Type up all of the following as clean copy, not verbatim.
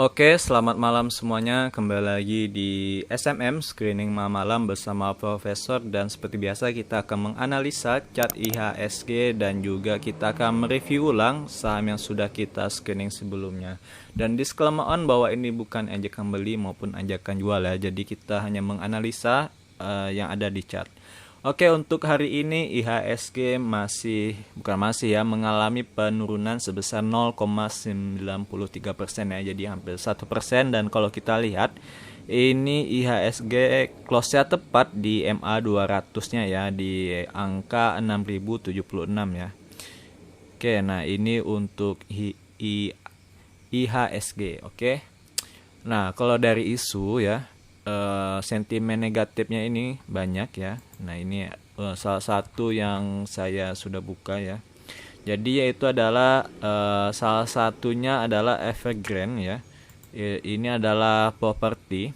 Oke, selamat malam semuanya. Kembali lagi di SMM Screening Malam bersama Profesor, dan seperti biasa kita akan menganalisa chart IHSG dan juga kita akan mereview ulang saham yang sudah kita screening sebelumnya. Dan disclaimer on bahwa ini bukan ajakan beli maupun ajakan jual ya. Jadi kita hanya menganalisa yang ada di chart. Oke, untuk hari ini IHSG masih mengalami penurunan sebesar 0,93% ya, jadi hampir 1%. Dan kalau kita lihat ini IHSG close-nya tepat di MA 200-nya ya, di angka 6076 ya. Oke, nah ini untuk IHSG, oke. Nah, kalau dari isu ya, sentimen negatifnya ini banyak ya. Nah, ini salah satu yang saya sudah buka ya. Jadi yaitu adalah salah satunya adalah Evergrande ya. Ini adalah properti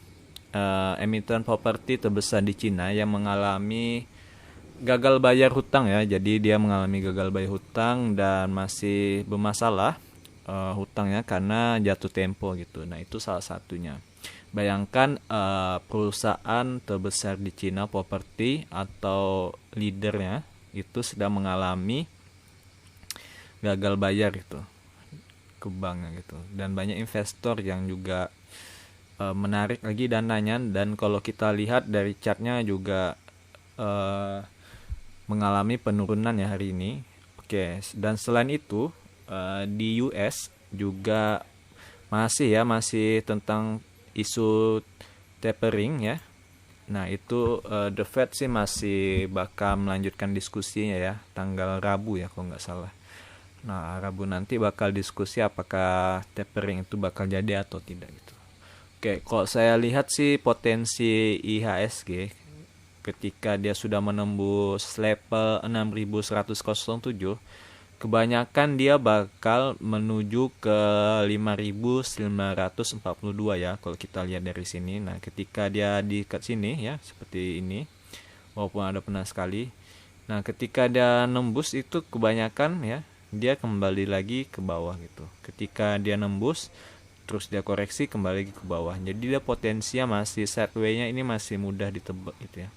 emiten properti terbesar di Cina yang mengalami gagal bayar hutang ya. Jadi dia mengalami gagal bayar hutang dan masih bermasalah hutangnya karena jatuh tempo gitu. Nah, itu salah satunya. Bayangkan perusahaan terbesar di Cina properti atau leadernya itu sedang mengalami gagal bayar gitu ke bank gitu, dan banyak investor yang juga menarik lagi dananya. Dan kalau kita lihat dari chartnya juga mengalami penurunan ya hari ini. Oke, dan selain itu di US juga masih tentang isu tapering ya. Nah, itu The Fed sih masih bakal melanjutkan diskusinya ya, tanggal Rabu ya kalau nggak salah. Nah, Rabu nanti bakal diskusi apakah tapering itu bakal jadi atau tidak gitu. Oke, kalau saya lihat sih potensi IHSG ketika dia sudah menembus level 6107, kebanyakan dia bakal menuju ke 5.942 ya kalau kita lihat dari sini. Nah, ketika dia di dekat sini ya seperti ini, walaupun ada pernah sekali. Nah, ketika dia nembus itu kebanyakan ya dia kembali lagi ke bawah gitu. Ketika dia nembus terus dia koreksi kembali lagi ke bawah. Jadi dia potensinya masih sideways-nya ini masih mudah ditebak gitu ya.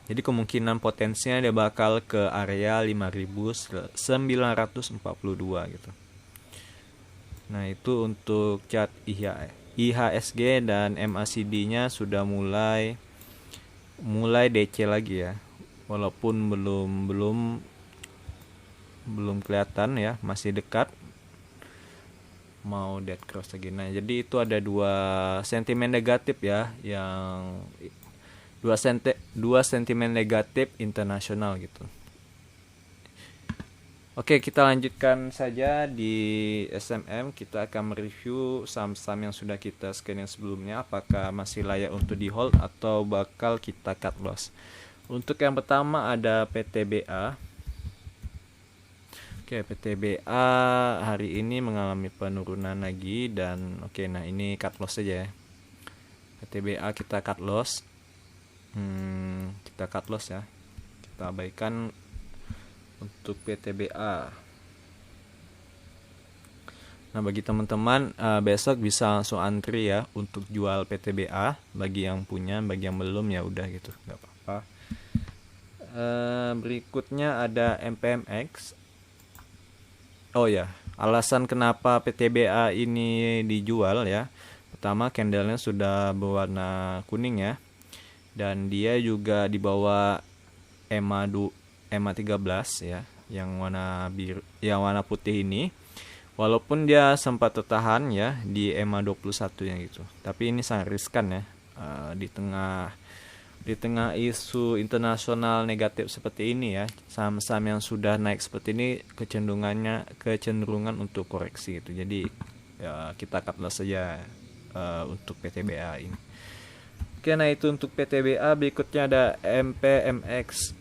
Jadi kemungkinan potensinya dia bakal ke area 5.942 gitu. Nah, itu untuk chart IHSG dan MACD-nya sudah mulai DC lagi ya. Walaupun belum kelihatan ya, masih dekat mau dead cross lagi. Nah, jadi itu ada dua sentimen negatif ya, yang dua sentimen negatif internasional gitu. Oke, kita lanjutkan saja di SMM. Kita akan mereview saham-saham yang sudah kita scan yang sebelumnya, apakah masih layak untuk di hold atau bakal kita cut loss. Untuk yang pertama ada PTBA. Oke, PTBA hari ini mengalami penurunan lagi, dan nah ini cut loss saja ya. PTBA kita cut loss. Kita cut loss ya, kita abaikan untuk PTBA. Nah, bagi teman-teman besok bisa langsung antri ya untuk jual PTBA. Bagi yang punya, bagi yang belum ya udah gitu, nggak apa-apa. Berikutnya ada MPMX. Oh ya, alasan kenapa PTBA ini dijual ya, pertama candlenya sudah berwarna kuning ya, dan dia juga di bawah EMA 13 ya, yang warna biru, yang warna putih ini. Walaupun dia sempat tertahan ya di EMA 21 yang gitu. Tapi ini sangat riskan ya. Di tengah isu internasional negatif seperti ini ya, saham-saham yang sudah naik seperti ini kecenderungan untuk koreksi gitu. Jadi ya, kita cut loss saja untuk PTBA ini. Oke, nah itu untuk PTBA. Berikutnya ada MPMX.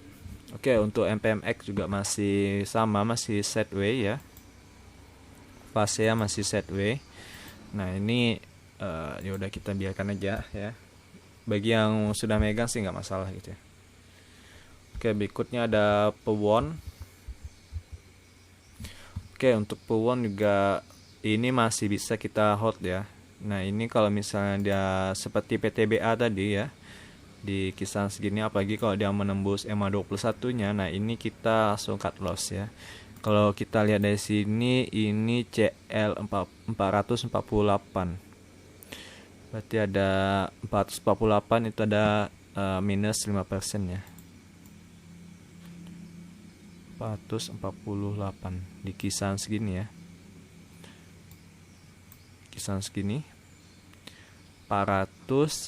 Oke, untuk MPMX juga masih sama, masih sideways ya. Fase-nya masih sideways. Nah, ini ya udah kita biarkan aja ya. Bagi yang sudah megang sih nggak masalah gitu ya. Oke, berikutnya ada Pewon. Oke, untuk Pewon juga ini masih bisa kita hold ya. Nah ini kalau misalnya dia seperti PTBA tadi ya, di kisaran segini, apalagi kalau dia menembus EMA 21 nya, nah ini kita langsung cut loss ya. Kalau kita lihat dari sini, ini CL 448, berarti ada 448 itu ada minus 5% ya. 448 di kisaran segini ya, kisaran segini 448.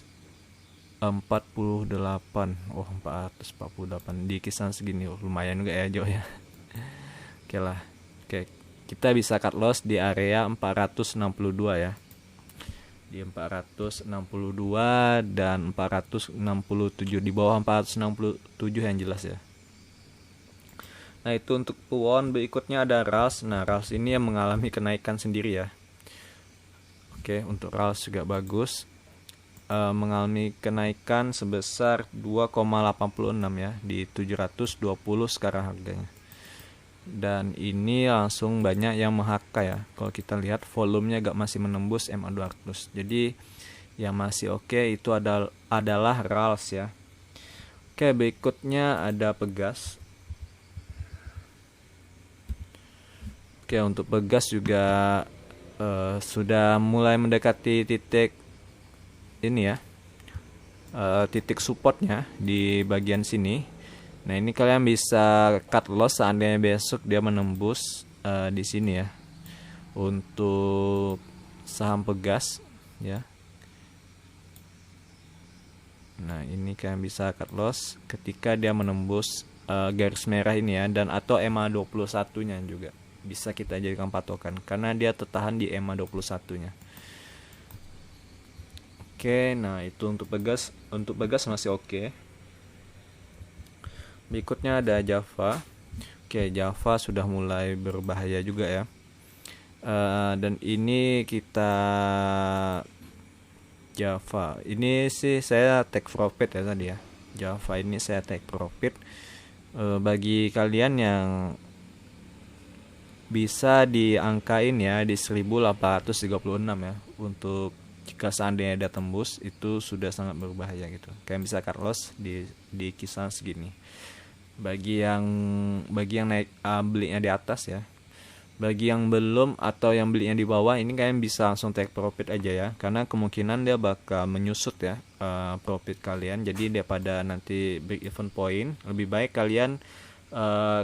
Oh, 448 di kisaran segini. Oh, lumayan juga ya, Jo ya. Oke lah. Oke, kita bisa cut loss di area 462 ya. Di 462 dan 467, di bawah 467 yang jelas ya. Nah, itu untuk won. Berikutnya ada RALS. Nah, RALS ini yang mengalami kenaikan sendiri ya. Oke, untuk RALS juga bagus. Mengalami kenaikan sebesar 2,86 ya, di 720 sekarang harganya. Dan ini langsung banyak yang meng-HK ya. Kalau kita lihat volumenya agak masih menembus MA 200. Jadi yang masih oke itu adalah RALS ya. Oke, berikutnya ada Pegas. Oke, untuk Pegas juga sudah mulai mendekati titik ini ya, titik supportnya di bagian sini. Nah ini kalian bisa cut loss seandainya besok dia menembus di sini ya, untuk saham Pegas ya. Nah ini kalian bisa cut loss ketika dia menembus garis merah ini ya, dan atau EMA 21 nya juga bisa kita jadikan patokan karena dia tertahan di EMA 21 nya. Oke, nah itu untuk Pegas. Untuk Pegas masih oke. Berikutnya ada Java. Oke, Java sudah mulai berbahaya juga ya. Dan ini kita Java. Ini sih saya take profit ya tadi ya. Java ini saya take profit. Bagi kalian yang bisa diangkain ya di 1836 ya, untuk jika seandainya dia tembus itu sudah sangat berbahaya gitu. Kalian bisa cut loss di kisaran segini. Bagi yang naik belinya di atas ya. Bagi yang belum atau yang belinya di bawah, ini kalian bisa langsung take profit aja ya, karena kemungkinan dia bakal menyusut ya profit kalian. Jadi daripada nanti break even point, lebih baik kalian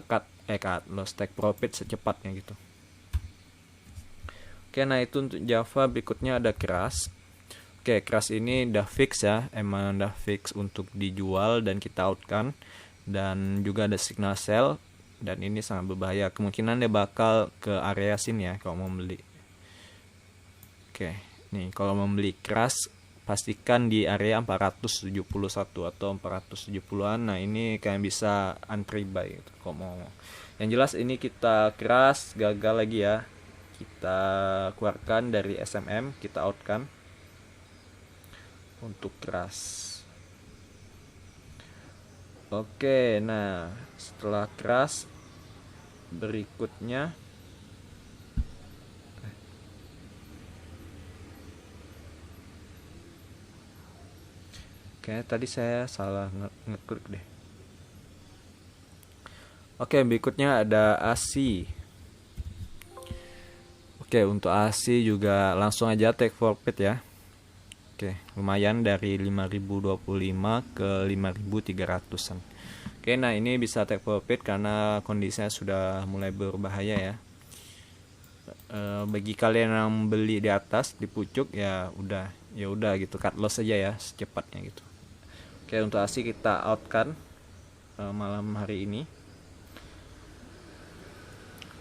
cut loss, take profit secepatnya gitu. Oke, nah itu untuk Java. Berikutnya ada Keras. Oke, Keras ini udah fix ya, emang udah fix untuk dijual dan kita outkan. Dan juga ada signal sell, dan ini sangat berbahaya. Kemungkinan dia bakal ke area sini ya kalau mau beli. Oke, nih kalau mau beli Keras pastikan di area 471 atau 470-an. Nah ini kalian bisa antri buy gitu kalau mau. Yang jelas ini kita Keras gagal lagi ya, kita keluarkan dari SMM, kita outkan untuk Keras. Oke, nah setelah Keras berikutnya tadi saya salah ngeklik deh. Oke, berikutnya ada ASI. Oke, untuk ASI juga langsung aja take profit ya. Oke, lumayan dari 5025 ke 5300-an. Oke, nah ini bisa take profit karena kondisinya sudah mulai berbahaya ya. Bagi kalian yang beli di atas di pucuk ya udah gitu, cut loss aja ya secepatnya gitu. Oke, untuk ASI kita outkan malam hari ini.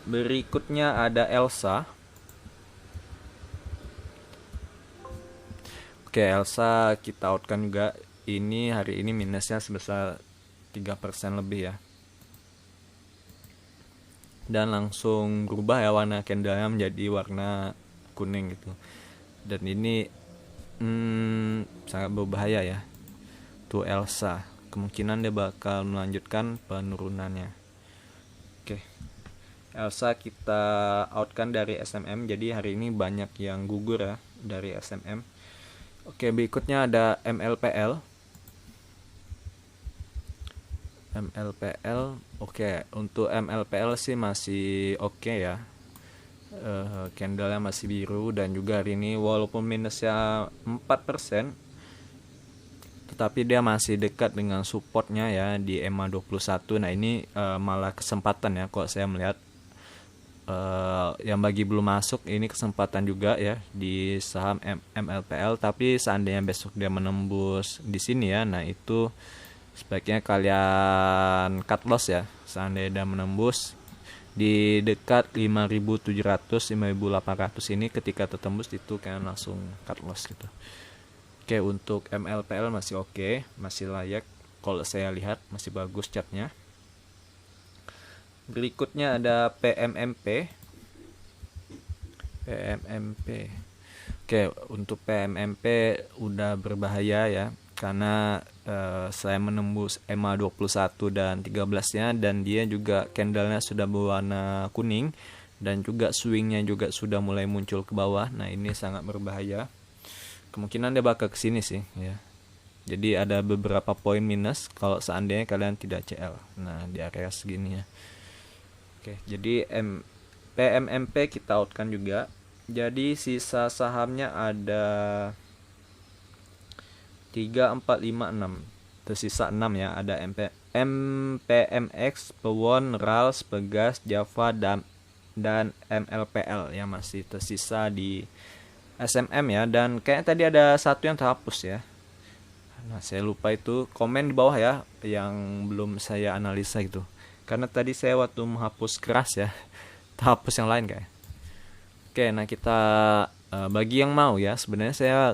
Berikutnya ada Elsa. Oke, Elsa kita outkan juga. Ini hari ini minusnya sebesar 3% lebih ya. Dan langsung berubah ya warna candlenya menjadi warna kuning gitu. Dan ini sangat berbahaya ya. Tuh Elsa, kemungkinan dia bakal melanjutkan penurunannya. Oke. Elsa kita outkan dari SMM, jadi hari ini banyak yang gugur ya dari SMM. Oke, berikutnya ada MLPL. MLPL, oke, untuk MLPL sih masih oke ya. Candlenya masih biru dan juga hari ini walaupun minusnya 4%, tetapi dia masih dekat dengan supportnya ya di EMA 21. Nah ini malah kesempatan ya kalau saya melihat, yang bagi belum masuk ini kesempatan juga ya di saham MLPL. Tapi seandainya besok dia menembus di sini ya, nah itu sebaiknya kalian cut loss ya. Seandainya dia menembus di dekat 5.700 5.800 ini, ketika tertembus itu kalian langsung cut loss gitu. Oke, untuk MLPL masih oke, masih layak kalau saya lihat, masih bagus chartnya. Berikutnya ada PMMP. Oke, untuk PMMP udah berbahaya ya, karena saya menembus EMA 21 dan 13-nya, dan dia juga candlenya sudah berwarna kuning dan juga swingnya juga sudah mulai muncul ke bawah. Nah ini sangat berbahaya, kemungkinan dia bakal kesini sih ya. Jadi ada beberapa poin minus kalau seandainya kalian tidak CL. Nah di area segini ya. Oke, jadi PMMP kita outkan juga. Jadi sisa sahamnya ada 3, 4, 5, 6. Tersisa 6 ya. Ada MPMX, Pewon, RALS, Pegas, Java, dan MLPL yang masih tersisa di SMM ya. Dan kayaknya tadi ada satu yang terhapus ya. Nah saya lupa itu, komen di bawah ya yang belum saya analisa gitu. Karena tadi saya waktu menghapus keras ya, terhapus yang lain kayak. Oke, nah kita bagi yang mau ya, sebenarnya saya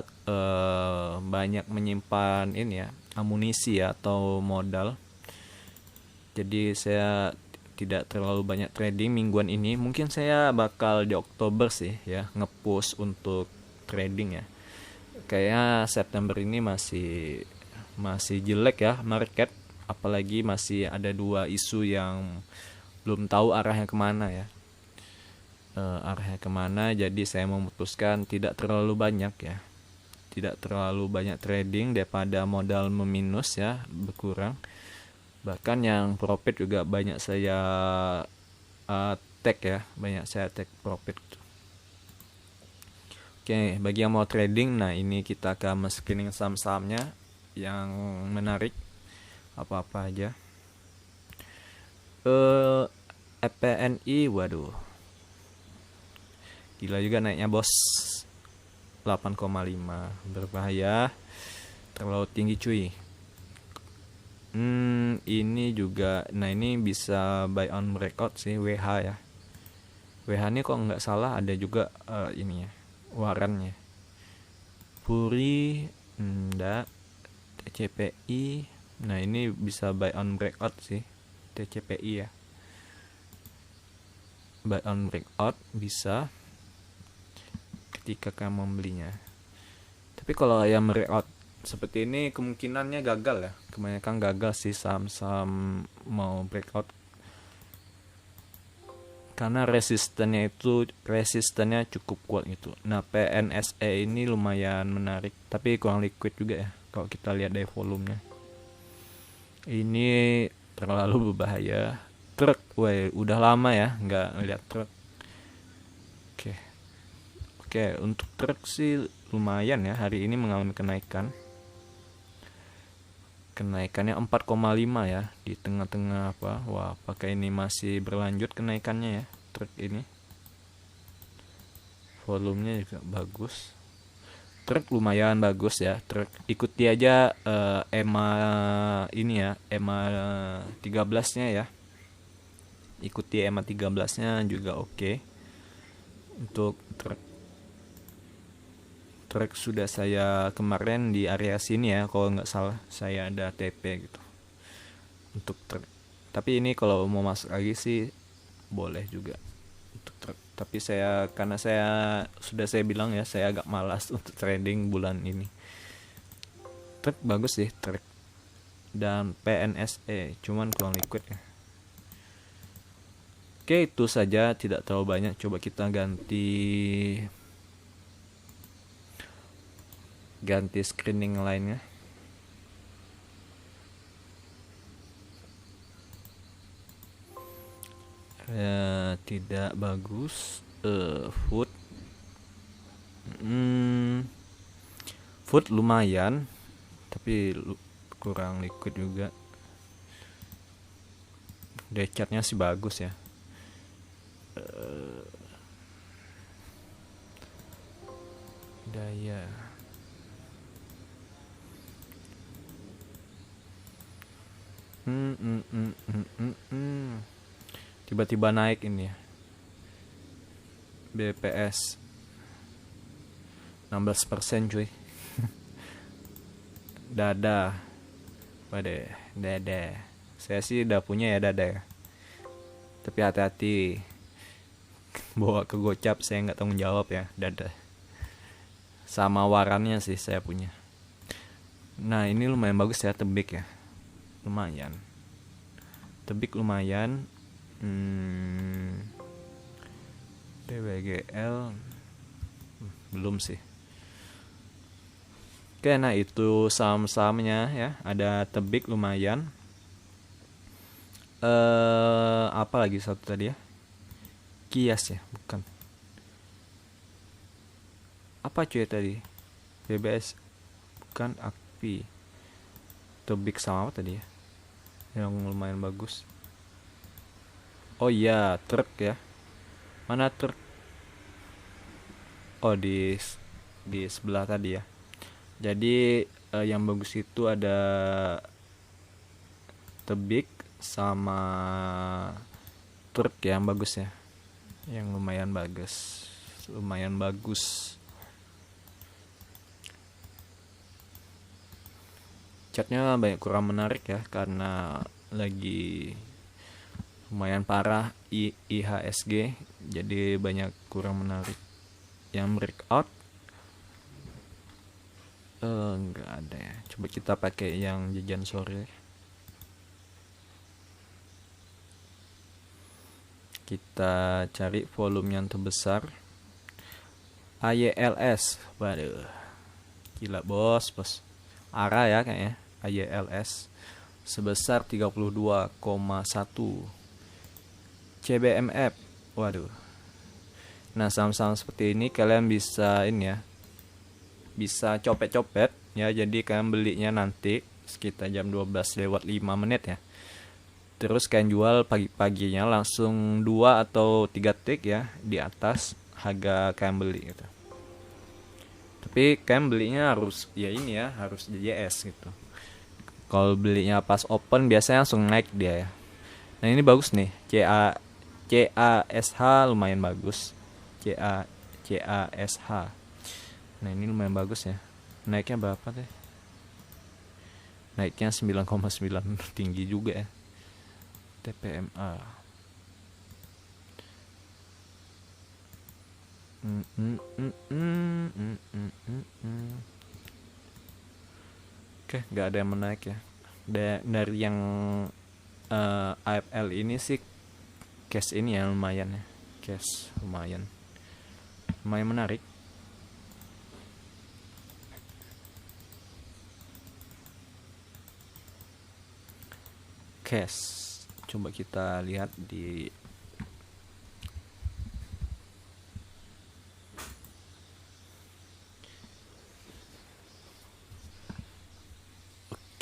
banyak menyimpan ini ya, amunisi ya, atau modal. Jadi saya tidak terlalu banyak trading mingguan ini. Mungkin saya bakal di Oktober sih ya nge-push untuk trading ya. Kayaknya September ini masih jelek ya market, apalagi masih ada 2 isu yang belum tahu arahnya kemana ya. Arahnya kemana, jadi saya memutuskan tidak terlalu banyak ya, tidak terlalu banyak trading daripada modal meminus ya, berkurang. Bahkan yang profit juga banyak saya take ya, banyak saya take profit. Oke, bagi yang mau trading, nah ini kita akan screening saham-sahamnya yang menarik apa-apa aja. FPNI, waduh, gila juga naiknya bos, 8,5, berbahaya, terlalu tinggi cuy. Ini juga, nah ini bisa buy on breakout sih, WH ya. WH ini kok nggak salah ada juga ini ya, warannya. Puri, enggak. TCPI, nah ini bisa buy on breakout sih, TCPI ya. Buy on breakout bisa ketika kamu membelinya. Tapi kalau yang breakout seperti ini kemungkinannya gagal ya, kebanyakan gagal sih saham-saham mau breakout, karena resistennya cukup kuat gitu. Nah PNSE ini lumayan menarik, tapi kurang liquid juga ya kalau kita lihat dari volumenya. Ini terlalu berbahaya. Truk, udah lama ya nggak ngeliat truk. Oke, untuk truk sih lumayan ya, hari ini mengalami kenaikannya 4,5 ya di tengah-tengah apa. Wah, pakai ini masih berlanjut kenaikannya ya truk ini. Volumenya juga bagus. Truk lumayan bagus ya. Truk ikuti aja EMA ini ya, EMA 13-nya ya. Ikuti EMA 13-nya juga oke. Untuk truk sudah saya kemarin di area sini ya, kalau nggak salah saya ada TP gitu untuk truk. Tapi ini kalau mau masuk lagi sih boleh juga untuk truk. Tapi karena saya bilang ya, saya agak malas untuk trading bulan ini. Truk bagus sih truk, dan PNSE cuman kurang liquid ya. Oke, itu saja, tidak terlalu banyak. Coba kita ganti screening lainnya. Tidak bagus. Food. Food lumayan, tapi kurang liquid juga. Decatnya sih bagus ya. Daya. Tiba-tiba naik ini ya. BPS 16% cuy. Dada. Waduh, dada. Saya sih udah punya ya dada ya. Tapi hati-hati. Bawa ke gocap saya nggak tanggung jawab ya, dada. Sama warannya sih saya punya. Nah, ini lumayan bagus ya, tebik ya. Lumayan. Tebik lumayan. DWGL belum sih. Oke, nah itu saham-sahamnya ya. Ada tebik lumayan. Apa lagi satu tadi ya? Kias ya, bukan. Apa cuy tadi? BBS, bukan. Akpi. Tebik sama apa tadi ya? Yang lumayan bagus. Oh iya, truk ya. Mana truk? Oh, di sebelah tadi ya. Jadi yang bagus itu ada tebik sama truk yang bagus ya. Yang lumayan bagus. Lumayan bagus. Chartnya banyak kurang menarik ya, karena lagi lumayan parah IHSG, jadi banyak kurang menarik. Yang breakout nggak ada ya. Coba kita pakai yang jajan sore. Kita cari volume yang terbesar. AYLS. Waduh, gila bos. ARA ya kayaknya. AYLS sebesar 32,1. CBMF. Waduh. Nah, saham-saham seperti ini kalian bisa ini ya. Bisa copet-copet ya. Jadi kalian belinya nanti sekitar jam 12 lewat 5 menit ya. Terus kalian jual pagi-paginya langsung 2 atau 3 tick ya di atas harga kalian beli gitu. Tapi kalian belinya harus ya ini ya, harus JS gitu. Kalau belinya pas open biasanya langsung naik dia ya. Nah, ini bagus nih. CASH lumayan bagus. CASH. Nah, ini lumayan bagus ya. Naiknya berapa deh? Naiknya 9,9, tinggi juga ya. TPMA. Oke, nggak ada yang menaik ya. Dari yang AFL ini sih, cash ini ya lumayan ya. Cash lumayan menarik. Cash, coba kita lihat di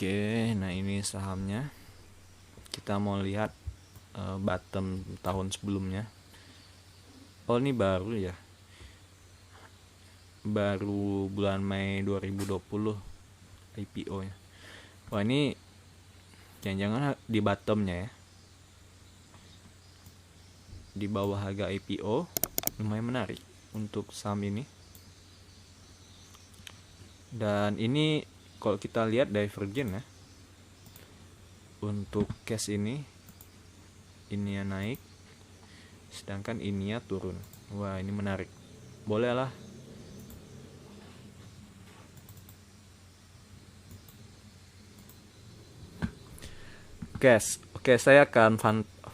Oke, nah ini sahamnya. Kita mau lihat bottom tahun sebelumnya. Oh, ini baru ya. Baru bulan Mei 2020 IPO nya. Wah, ini jangan-jangan di bottomnya ya. Di bawah harga IPO. Lumayan menarik untuk saham ini. Dan ini kalau kita lihat divergen ya. Untuk cash ini ya naik, sedangkan ini ya turun. Wah, ini menarik. Boleh lah. Cash. Oke, saya akan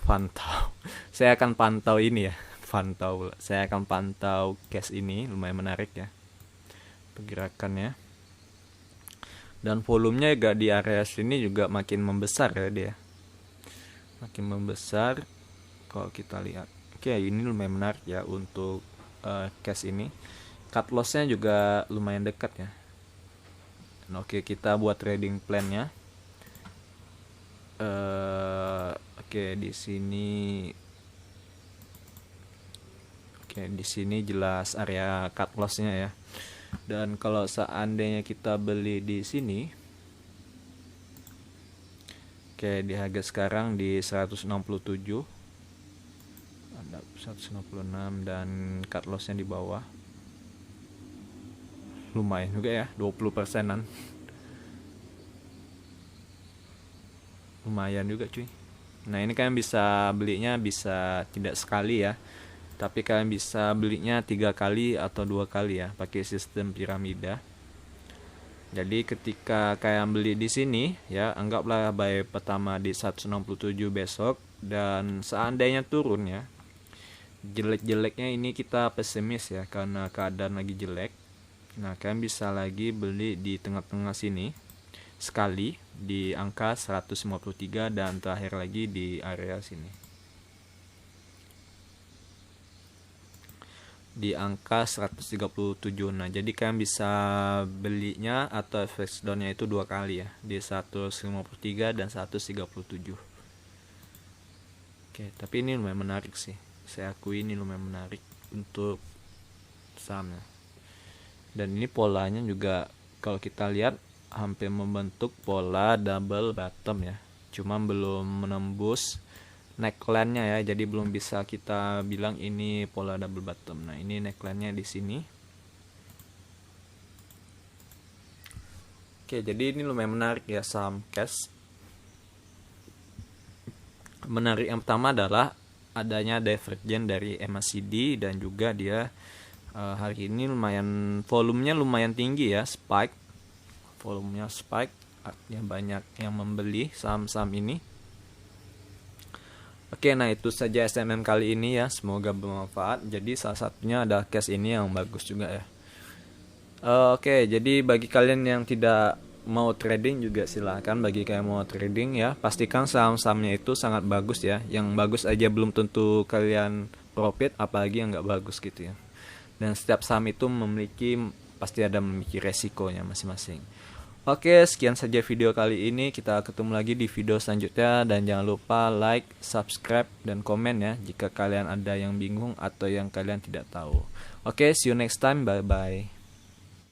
pantau. Saya akan pantau ini ya. Pantau. Saya akan pantau case ini, lumayan menarik ya pergerakannya. Dan volumenya juga di area sini juga makin membesar ya dia. Makin membesar kalau kita lihat. Oke, ini lumayan menarik ya untuk case ini. Cut loss-nya juga lumayan dekat ya. Dan oke, kita buat trading plan-nya. Oke, di sini jelas area cut loss-nya ya. Dan kalau seandainya kita beli di sini, oke, di harga sekarang di 167, ada 166 dan cut loss-nya di bawah. Lumayan juga ya, 20%-an. Lumayan juga cuy. Nah, ini kalian bisa belinya bisa tidak sekali ya, tapi kalian bisa belinya 3 kali atau 2 kali ya, pakai sistem piramida. Jadi ketika kalian beli di sini ya, anggaplah buy pertama di 167 besok, dan seandainya turun ya, jelek-jeleknya ini kita pesimis ya karena keadaan lagi jelek. Nah, kalian bisa lagi beli di tengah-tengah sini sekali di angka 153 dan terakhir lagi di area sini di angka 137. Nah, jadi kalian bisa belinya atau FX down-nya itu 2 kali ya, di 153 dan 137. Oke, tapi ini lumayan menarik sih. Saya akui ini lumayan menarik untuk sahamnya. Dan ini polanya juga kalau kita lihat hampir membentuk pola double bottom ya. Cuma belum menembus neckline-nya ya. Jadi belum bisa kita bilang ini pola double bottom. Nah, ini neckline-nya di sini. Oke, jadi ini lumayan menarik ya saham cash. Menarik yang pertama adalah adanya divergen dari MACD dan juga dia hari ini lumayan volumenya lumayan tinggi ya, spike. Volumenya spike, artinya banyak yang membeli saham-saham ini. Oke, nah itu saja SMM kali ini ya, semoga bermanfaat. Jadi salah satunya ada case ini yang bagus juga ya. Oke, jadi bagi kalian yang tidak mau trading juga silahkan. Bagi kalian mau trading ya, pastikan saham-sahamnya itu sangat bagus ya. Yang bagus aja belum tentu kalian profit, apalagi yang nggak bagus gitu ya. Dan setiap saham itu pasti ada memiliki resikonya masing-masing. Oke, sekian saja video kali ini. Kita ketemu lagi di video selanjutnya. Dan jangan lupa like, subscribe, dan komen ya jika kalian ada yang bingung atau yang kalian tidak tahu. Oke, see you next time. Bye-bye.